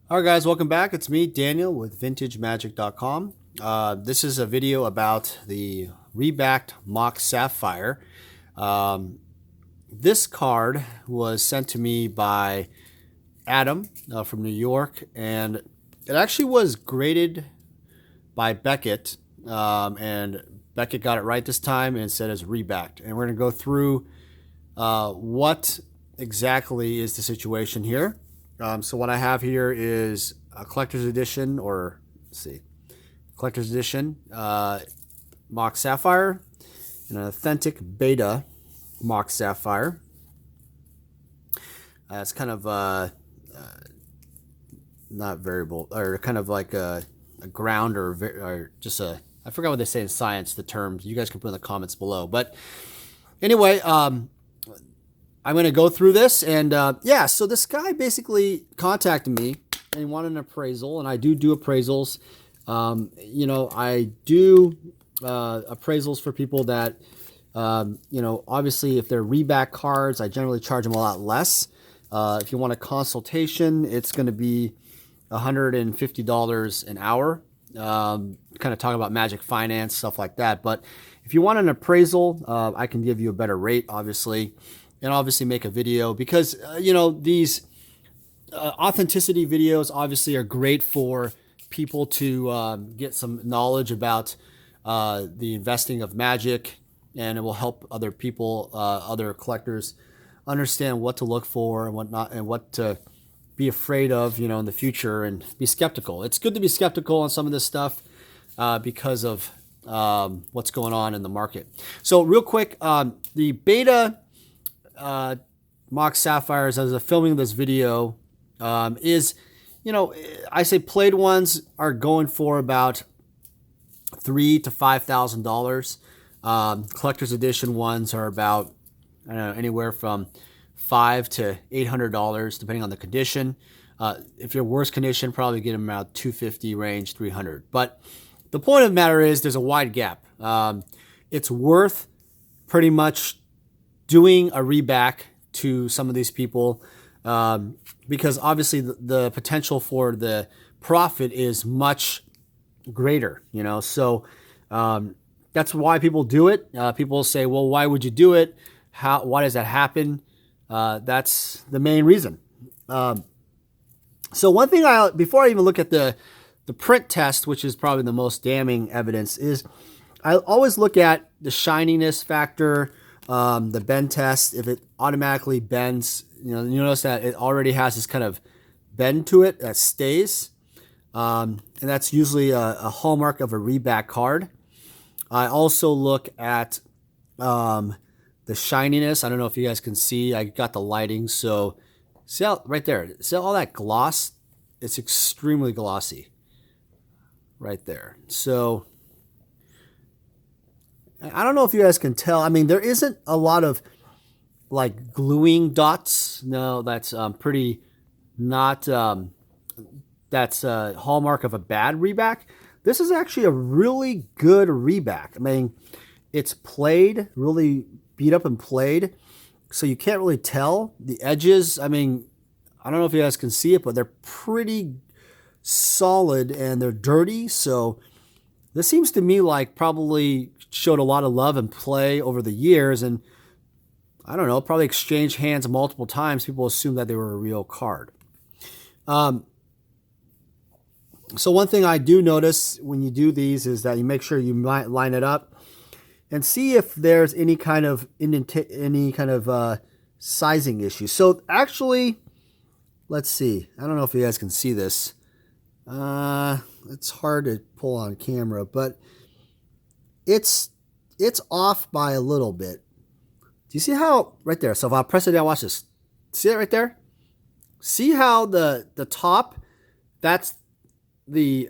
All right, guys, welcome back. It's me, Daniel, with VintageMagic.com. This is a video about the rebacked mock Sapphire. This card was sent to me by Adam from New York, and it actually was graded by Beckett, and Beckett got it right this time and said it's rebacked. And we're going to go through what exactly is the situation here. So what I have here is a collector's edition, or let's see, collector's edition mock Sapphire, and an authentic beta mock Sapphire. It's kind of not variable, or kind of like a ground, or just a, I forgot what they say in science, the terms. You guys can put in the comments below. But anyway, I'm going to go through this, and yeah, so this guy basically contacted me and he wanted an appraisal, and I do appraisals. You know, I do appraisals for people that, you know, obviously if they're reback cards, I generally charge them a lot less. If you want a consultation, it's going to be $150 an hour. Kind of talk about Magic Finance, stuff like that. But if you want an appraisal, I can give you a better rate, obviously. And obviously make a video because, you know, these authenticity videos obviously are great for people to get some knowledge about the investing of Magic, and it will help other people, other collectors, understand what to look for and what not, and what to be afraid of, you know, in the future, and be skeptical. It's good to be skeptical on some of this stuff because of what's going on in the market. So real quick, the beta mock Sapphires, as I'm filming this video, is, you know, I say played ones are going for about $3,000 to $5,000. Collector's edition ones are about, I don't know, anywhere from $500 to $800 depending on the condition. If you're worse condition, probably get them around $250 range, $300. But the point of the matter is there's a wide gap. It's worth pretty much doing a reback to some of these people because obviously the potential for the profit is much greater, you know. So that's why people do it. People say, well, why would you do it? Why does that happen? That's the main reason. So one thing, before I even look at the print test, which is probably the most damning evidence, is I always look at the shininess factor, the bend test. If it automatically bends, you know, you notice that it already has this kind of bend to it that stays. And that's usually a hallmark of a reback card. I also look at the shininess. I don't know if you guys can see. I got the lighting. So see how right there, see all that gloss? It's extremely glossy right there. So I don't know if you guys can tell. I mean, there isn't a lot of like gluing dots. No, that's pretty not, that's a hallmark of a bad reback. This is actually a really good reback. I mean, it's played, really beat up and played, so you can't really tell. The edges, I mean, I don't know if you guys can see it, but they're pretty solid and they're dirty. So this seems to me like probably showed a lot of love and play over the years, and I don't know, probably exchanged hands multiple times. People assume that they were a real card. So one thing I do notice when you do these is that you make sure you might line it up and see if there's any kind of sizing issue. So actually, let's see. I don't know if you guys can see this. It's hard to pull on camera, but it's off by a little bit. Do you see how right there? So if I press it down, watch this. See it right there? See how the top, that's the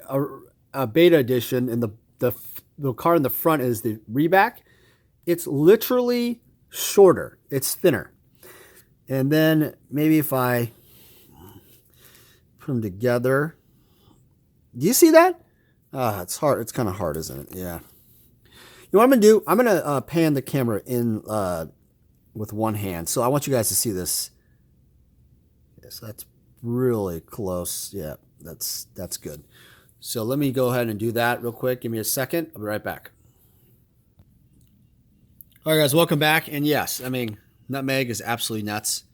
beta edition, and the card in the front is the reback. It's literally shorter. It's thinner. And then maybe if I put them together, do you see that? It's hard. It's kind of hard, isn't it? Yeah. You know what I'm going to do? I'm going to pan the camera in with one hand. So I want you guys to see this. Yes, that's really close. Yeah, that's good. So let me go ahead and do that real quick. Give me a second. I'll be right back. All right, guys, welcome back. And yes, I mean, Nutmeg is absolutely nuts.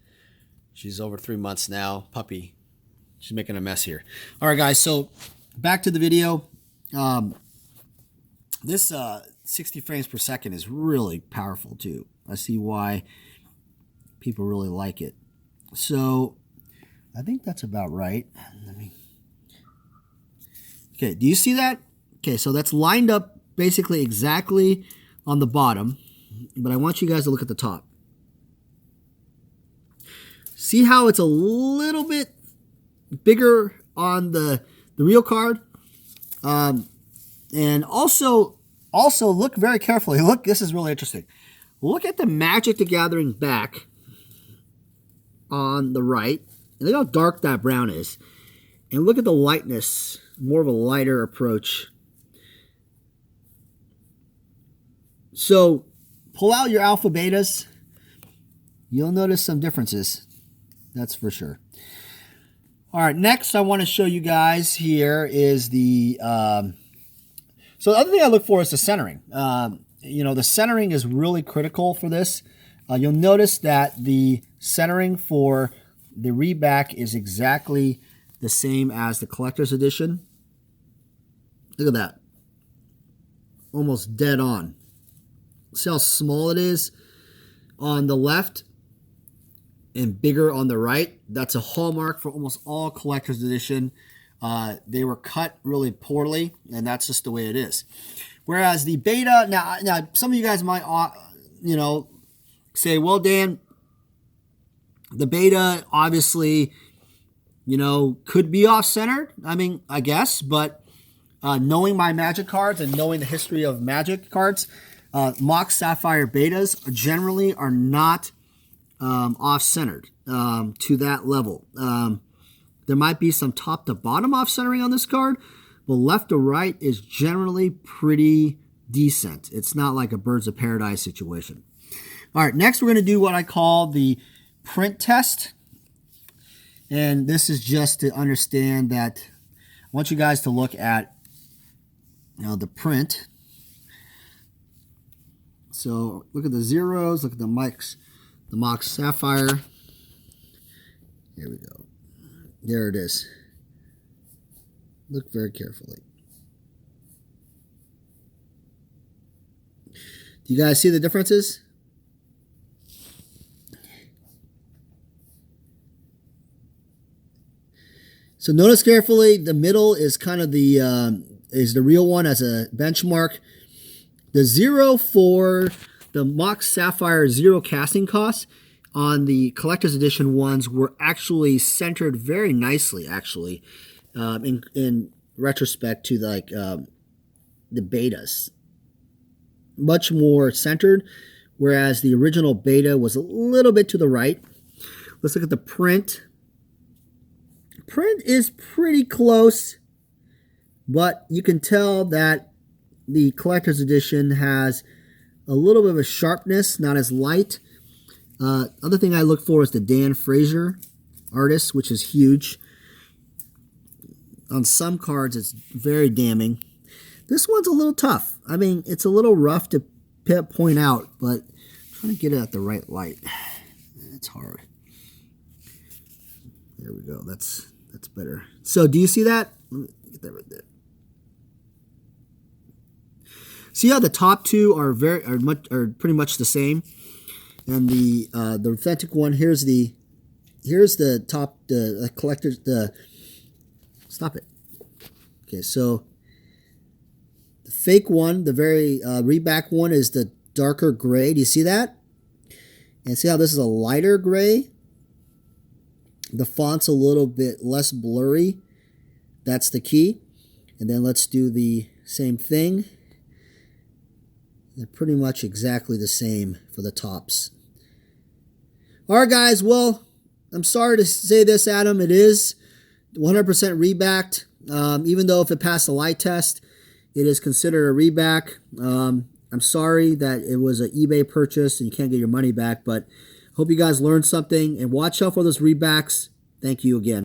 She's over 3 months now. Puppy. She's making a mess here. All right, guys, so back to the video. This 60 frames per second is really powerful, too. I see why people really like it. So I think that's about right. Okay, do you see that? Okay, so that's lined up basically exactly on the bottom, but I want you guys to look at the top. See how it's a little bit bigger on the real card? And also look very carefully. Look, this is really interesting. Look at the Magic the Gathering back on the right. And look how dark that brown is. And look at the lightness, more of a lighter approach. So pull out your alpha betas. You'll notice some differences. That's for sure. All right, next I want to show you guys here is the... so the other thing I look for is the centering. You know, the centering is really critical for this. You'll notice that the centering for the reback is exactly the same as the collector's edition. Look at that. Almost dead on. See how small it is on the left and bigger on the right? That's a hallmark for almost all collector's edition. They were cut really poorly, and that's just the way it is. Whereas the beta, now some of you guys might, you know, say, well, Dan, the beta obviously, you know, could be off-centered. I mean, I guess, but knowing my Magic cards and knowing the history of Magic cards, mock Sapphire betas generally are not off-centered to that level. There might be some top to bottom off-centering on this card, but left to right is generally pretty decent. It's not like a Birds of Paradise situation. All right, next we're going to do what I call the print test. And this is just to understand that I want you guys to look at, you know, the print. So look at the zeros, look at the mock Sapphire. Here we go. There it is. Look very carefully. Do you guys see the differences? So notice carefully, the middle is kind of the real one as a benchmark. The zero for the mock Sapphire zero casting costs on the collector's edition ones were actually centered very nicely, actually, in retrospect to like the betas. Much more centered, whereas the original beta was a little bit to the right. Let's look at the print. Print is pretty close, but you can tell that the collector's edition has a little bit of a sharpness, not as light. Other thing I look for is the Dan Fraser artist, which is huge. On some cards, it's very damning. This one's a little tough. I mean, it's a little rough to point out, but I'm trying to get it at the right light. It's hard. There we go. That's better. So, do you see that? Let me get that right there. See how the top two are pretty much the same, and the authentic one here's the top, the collector's, stop it. Okay, so the fake one, the very reback one, is the darker gray. Do you see that? And see how this is a lighter gray? The font's a little bit less blurry. That's the key. And then let's do the same thing. They're pretty much exactly the same for the tops. All right, guys. Well, I'm sorry to say this, Adam. It is 100% rebacked. Even though if it passed the light test, it is considered a reback. I'm sorry that it was an eBay purchase and you can't get your money back, but hope you guys learned something, and watch out for those rebacks. Thank you again.